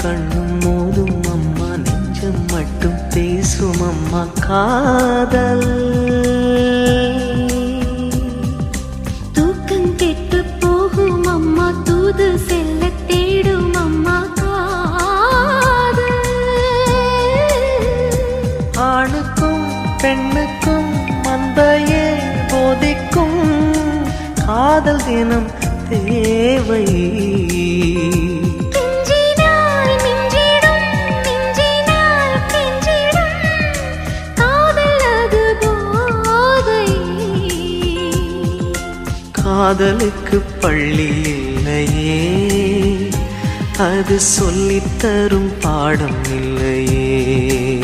கண்ணும் மோதும் அம்மா, நெஞ்சம் மட்டும் பேசும் அம்மா காதல். தூக்கம் கெட்டு போகும் அம்மா, தூது செல்ல தேடும் அம்மா காதல். ஆணுக்கும் பெண்ணுக்கும் மந்தையே போதிக்கும் காதல் தினம் தேவை. காதலுக்கு பள்ளி இல்லையே, அது சொல்லித்தரும் பாடம் இல்லையே.